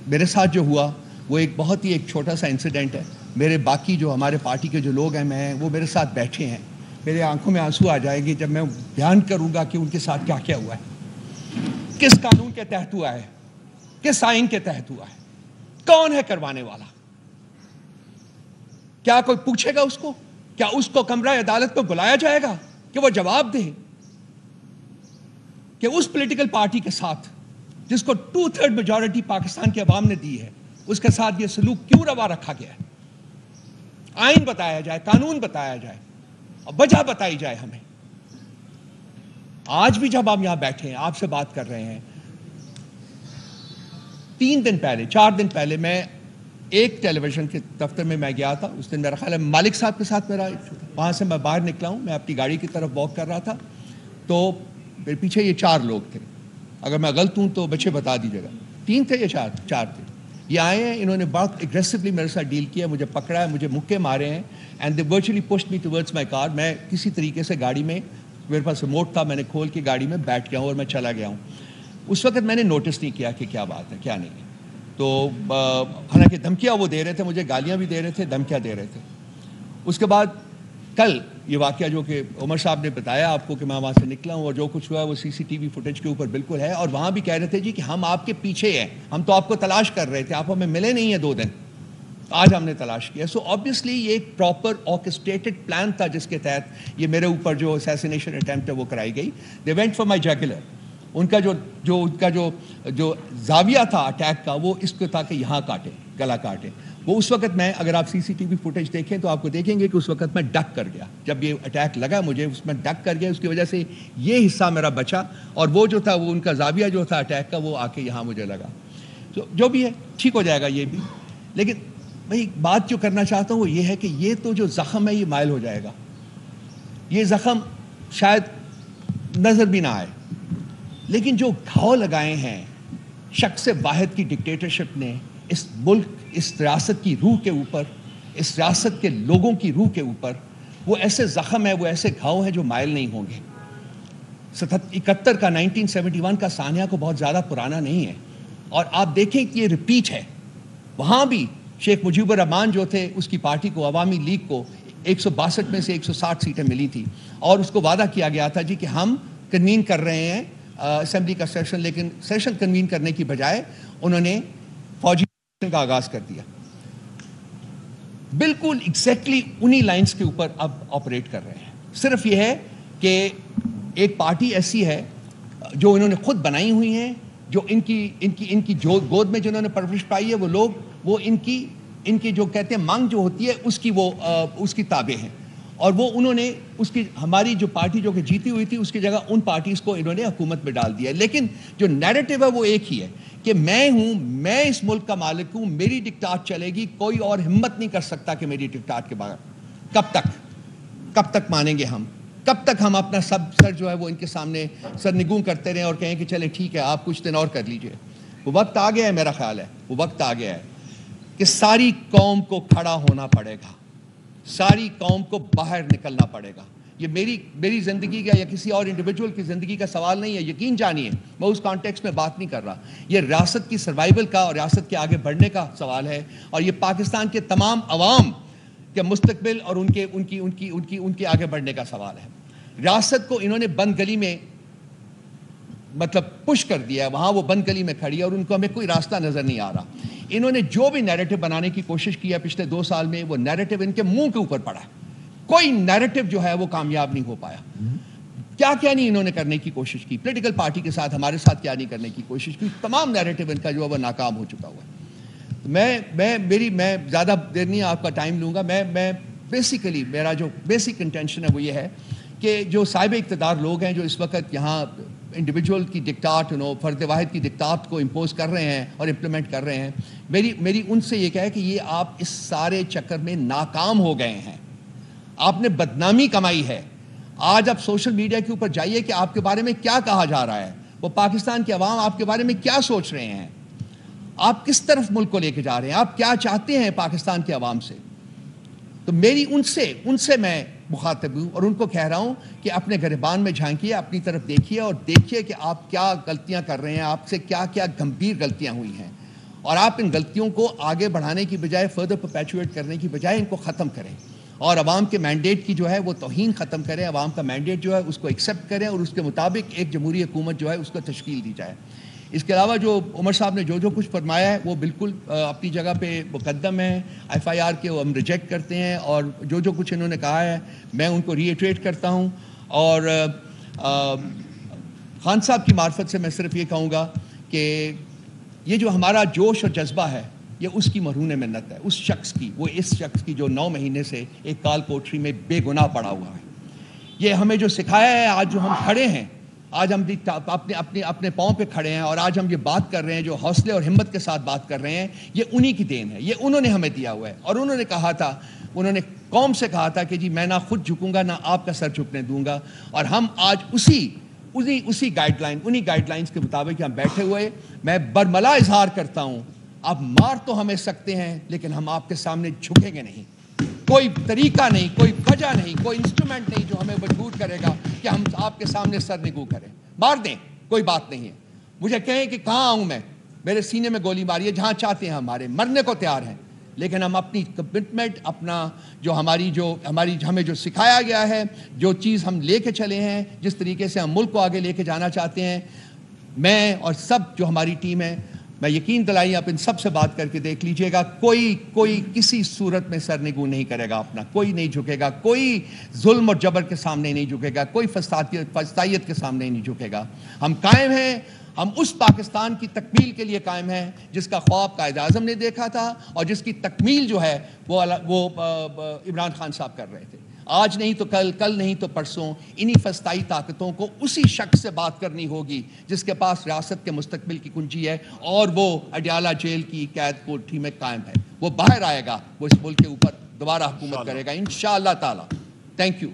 میرے ساتھ جو ہوا وہ ایک بہت ہی ایک چھوٹا سا انسیڈنٹ ہے. میرے باقی جو ہمارے پارٹی کے جو لوگ ہیں وہ میرے ساتھ بیٹھے ہیں. میرے آنکھوں میں آنسو آ جائیں گے جب میں بیان کروں گا کہ ان کے ساتھ کیا کیا ہوا ہے, کس قانون کے تحت ہوا ہے, کس آئین کے تحت ہوا ہے, کون ہے کروانے والا. کیا کوئی پوچھے گا اس کو؟ کیا اس کو کمرہ عدالت میں بلایا جائے گا کہ وہ جواب دے کہ اس پولیٹیکل پارٹی کے ساتھ جس کو 2/3 میجورٹی پاکستان کے عوام نے دی ہے, اس کے ساتھ یہ سلوک کیوں روا رکھا گیا ہے؟ آئین بتایا جائے, قانون بتایا جائے اور وجہ بتائی جائے ہمیں. آج بھی جب ہم یہاں بیٹھے ہیں آپ سے بات کر رہے ہیں, 4 دن پہلے میں ایک ٹیلی ویژن کے دفتر میں گیا تھا. اس دن میرا خیال ہے مالک صاحب کے ساتھ میرا, وہاں سے میں باہر نکلا ہوں, میں اپنی گاڑی کی طرف واک کر رہا تھا, تو میرے پیچھے یہ 4 لوگ تھے. اگر میں غلط ہوں تو بچے بتا دیجیے گا, 3 تھے یا 4 تھے. یہ آئے ہیں, انہوں نے بہت اگریسولی میرے ساتھ ڈیل کیا, مجھے پکڑا ہے, مجھے مکے مارے ہیں, and they virtually pushed me towards my car. میں کسی طریقے سے گاڑی میں, میرے پاس ریموٹ تھا, میں نے کھول کے گاڑی میں بیٹھ گیا ہوں اور میں چلا گیا ہوں. اس وقت میں نے نوٹس نہیں کیا کہ کیا بات ہے کیا نہیں ہے. تو حالانکہ دھمکیاں وہ دے رہے تھے, مجھے گالیاں بھی دے رہے تھے, دھمکیاں دے رہے تھے. اس کے بعد کل یہ واقعہ جو کہ عمر صاحب نے بتایا آپ کو کہ میں وہاں سے نکلا ہوں, اور جو کچھ ہوا ہے وہ CCTV فوٹیج کے اوپر بالکل ہے. اور وہاں بھی کہہ رہے تھے جی کہ ہم آپ کے پیچھے ہیں, ہم تو آپ کو تلاش کر رہے تھے, آپ ہمیں ملے نہیں ہیں 2 دن, آج ہم نے تلاش کیا. سو آبویسلی یہ ایک پراپر آرکسٹریٹڈ پلان تھا جس کے تحت یہ میرے اوپر جو اسیسینیشن اٹیمپٹ ہے وہ کرائی گئی. They went for my jugular. ان کا جو زاویہ تھا اٹیک کا وہ اس کو تھا کہ یہاں کاٹے, گلا کاٹے. وہ اس وقت میں, اگر آپ CCTV فوٹیج دیکھیں تو آپ کو دیکھیں گے کہ اس وقت میں ڈک کر گیا. جب یہ اٹیک لگا مجھے, اس میں ڈک کر گیا, اس کی وجہ سے یہ حصہ میرا بچا, اور وہ جو تھا وہ ان کا زاویہ جو تھا اٹیک کا وہ آ کے یہاں مجھے لگا. تو جو بھی ہے ٹھیک ہو جائے گا یہ بھی. لیکن میں بات جو کرنا چاہتا ہوں وہ یہ ہے کہ یہ تو جو زخم ہے یہ مائل ہو جائے گا. یہ زخم شاید نظر بھی نہ آئے, لیکن جو گھاؤ لگائے ہیں شخص واحد کی ڈکٹیٹرشپ نے اس ملک, اس ریاست کی روح کے اوپر, اس ریاست کے لوگوں کی روح کے اوپر, وہ ایسے زخم ہے, وہ ایسے گھاؤ ہیں جو مائل نہیں ہوں گے. 71 کا 1971 کا سانحہ کو بہت زیادہ پرانا نہیں ہے, اور آپ دیکھیں کہ یہ ریپیٹ ہے. وہاں بھی شیخ مجیب الرحمان جو تھے, اس کی پارٹی کو, عوامی لیگ کو 162 میں سے 160 سیٹیں ملی تھی, اور اس کو وعدہ کیا گیا تھا جی کہ ہم کنوین کر رہے ہیں اسمبلی کا سیشن, لیکن سیشن کنوین کرنے کی بجائے انہوں نے فوجی کا آغاز کر دیا. بالکل ایگزیکٹلی انہی لائنز کے اوپر اب آپریٹ کر رہے ہیں. صرف یہ ہے کہ ایک پارٹی ایسی ہے جو انہوں نے خود بنائی ہوئی ہیں, جو ان کی جو گود میں جنہوں نے پرورش پائی ہے وہ لوگ, وہ ان کی جو کہتے ہیں مانگ جو ہوتی ہے اس کی تابع ہیں, اور وہ انہوں نے اس کی, ہماری جو پارٹی جو کہ جیتی ہوئی تھی اس کی جگہ ان پارٹیز کو انہوں نے حکومت میں ڈال دیا. لیکن جو نیریٹو ہے وہ ایک ہی ہے کہ میں ہوں, میں اس ملک کا مالک ہوں, میری ڈکٹاٹ چلے گی, کوئی اور ہمت نہیں کر سکتا کہ میری ڈکٹاٹ کے بغیر. کب تک مانیں گے ہم؟ کب تک ہم اپنا سر جو ہے وہ ان کے سامنے سرنگوں کرتے رہیں اور کہیں کہ چلے ٹھیک ہے آپ کچھ دن اور کر لیجئے؟ وہ وقت آ گیا ہے, میرا خیال ہے وہ وقت آ گیا ہے کہ ساری قوم کو کھڑا ہونا پڑے گا, ساری قوم کو باہر نکلنا پڑے گا. یہ میری زندگی کا یا کسی اور انڈیویجول کی زندگی کا سوال نہیں ہے, یقین جانیے میں اس کانٹیکسٹ میں بات نہیں کر رہا. یہ ریاست کی سروائیول کا اور ریاست کے آگے بڑھنے کا سوال ہے, اور یہ پاکستان کے تمام عوام کے مستقبل اور ان کے آگے بڑھنے کا سوال ہے. ریاست کو انہوں نے بند گلی میں مطلب پش کر دیا ہے, وہاں وہ بند گلی میں کھڑی ہے اور ان کو ہمیں کوئی راستہ نظر نہیں آ رہا. انہوں نے جو بھی نیریٹو بنانے کی کوشش کی ہے پچھلے 2 سال میں, وہ نیریٹو ان کے منہ کے اوپر پڑا ہے. کوئی نیریٹو جو ہے وہ کامیاب نہیں ہو پایا. کیا نہیں انہوں نے کرنے کی کوشش کی, پولیٹیکل پارٹی کے ساتھ, ہمارے ساتھ کیا نہیں کرنے کی کوشش کی, تمام نیریٹو ان کا جو ہے وہ ناکام ہو چکا ہوا ہے. میں زیادہ دیر نہیں آپ کا ٹائم لوں گا. میں بیسیکلی میرا جو بیسک انٹینشن ہے وہ یہ ہے کہ جو صاحب اقتدار لوگ ہیں جو اس وقت یہاں انڈیویجول کی ڈکٹاٹ, فرد واحد کی ڈکٹاٹ کو امپوز کر رہے ہیں اور امپلیمنٹ کر رہے ہیں, میری ان سے یہ کہے کہ یہ آپ اس سارے چکر میں ناکام ہو گئے ہیں, آپ نے بدنامی کمائی ہے. آج آپ سوشل میڈیا کے اوپر جائیے کہ آپ کے بارے میں کیا کہا جا رہا ہے, وہ پاکستان کے عوام آپ کے بارے میں کیا سوچ رہے ہیں, آپ کس طرف ملک کو لے کے جا رہے ہیں, آپ کیا چاہتے ہیں پاکستان کے عوام سے. تو میری ان سے میں مخاطب ہوں اور ان کو کہہ رہا ہوں کہ اپنے گریبان میں جھانکیے, اپنی طرف دیکھیے اور دیکھیے کہ آپ کیا غلطیاں کر رہے ہیں, آپ سے کیا کیا گمبھیر غلطیاں ہوئی ہیں, اور آپ ان غلطیوں کو آگے بڑھانے کی بجائے فردر پرپیچویٹ کرنے کی بجائے ان کو ختم کریں اور عوام کے مینڈیٹ کی جو ہے وہ توہین ختم کریں. عوام کا مینڈیٹ جو ہے اس کو ایکسیپٹ کریں اور اس کے مطابق ایک جمہوری حکومت جو ہے اس کو تشکیل دی جائے. اس کے علاوہ جو عمر صاحب نے جو کچھ فرمایا ہے وہ بالکل اپنی جگہ پہ مقدم ہے. ایف آئی آر کے وہ ہم ریجیکٹ کرتے ہیں اور جو کچھ انہوں نے کہا ہے میں ان کو ری ایٹریٹ کرتا ہوں. اور خان صاحب کی معرفت سے میں صرف یہ کہوں گا کہ یہ جو ہمارا جوش اور جذبہ ہے یہ اس کی مرہون منت ہے, اس شخص کی, وہ اس شخص کی جو 9 مہینے سے ایک کال کوٹری میں بے گناہ پڑا ہوا ہے. یہ ہمیں جو سکھایا ہے, آج جو ہم کھڑے ہیں, آج ہم اپنے پاؤں پہ کھڑے ہیں اور آج ہم یہ بات کر رہے ہیں, جو حوصلے اور ہمت کے ساتھ بات کر رہے ہیں, یہ انہی کی دین ہے. یہ انہوں نے ہمیں دیا ہوا ہے. اور انہوں نے کہا تھا, انہوں نے قوم سے کہا تھا کہ جی میں نہ خود جھکوں گا نہ آپ کا سر جھکنے دوں گا. اور ہم آج اسی گائیڈ لائنز کے مطابق ہم بیٹھے ہوئے. میں برملا اظہار کرتا ہوں, آپ مار تو ہمیں سکتے ہیں لیکن ہم آپ کے سامنے جھکیں گے نہیں. کوئی طریقہ نہیں, کوئی وجہ نہیں, کوئی انسٹرومنٹ نہیں جو ہمیں مجبور کرے گا کہ ہم آپ کے سامنے سر نگو کریں. مار دیں, کوئی بات نہیں ہے. مجھے کہیں کہ کہاں آؤں میں, میرے سینے میں گولی ماری ہے, جہاں چاہتے ہیں ہمارے, مرنے کو تیار ہیں. لیکن ہم اپنی کمٹمنٹ, اپنا جو ہمیں جو سکھایا گیا ہے, جو چیز ہم لے کے چلے ہیں, جس طریقے سے ہم ملک کو آگے لے کے جانا چاہتے ہیں, میں اور سب جو ہماری ٹیم ہے, میں یقین دلائی آپ ان سب سے بات کر کے دیکھ لیجئے گا, کوئی کسی صورت میں سر نگو نہیں کرے گا اپنا, کوئی نہیں جھکے گا, کوئی ظلم اور جبر کے سامنے نہیں جھکے گا, کوئی فسطائیت کے سامنے نہیں جھکے گا. ہم قائم ہیں, ہم اس پاکستان کی تکمیل کے لیے قائم ہیں جس کا خواب قائد اعظم نے دیکھا تھا اور جس کی تکمیل جو ہے وہ عمران خان صاحب کر رہے تھے. آج نہیں تو کل نہیں تو پرسوں انہی فسطائی طاقتوں کو اسی شخص سے بات کرنی ہوگی جس کے پاس ریاست کے مستقبل کی کنجی ہے اور وہ اڈیالہ جیل کی قید کوٹھی میں قائم ہے. وہ باہر آئے گا, وہ اس ملک کے اوپر دوبارہ حکومت کرے گا انشاءاللہ تعالی. Thank you.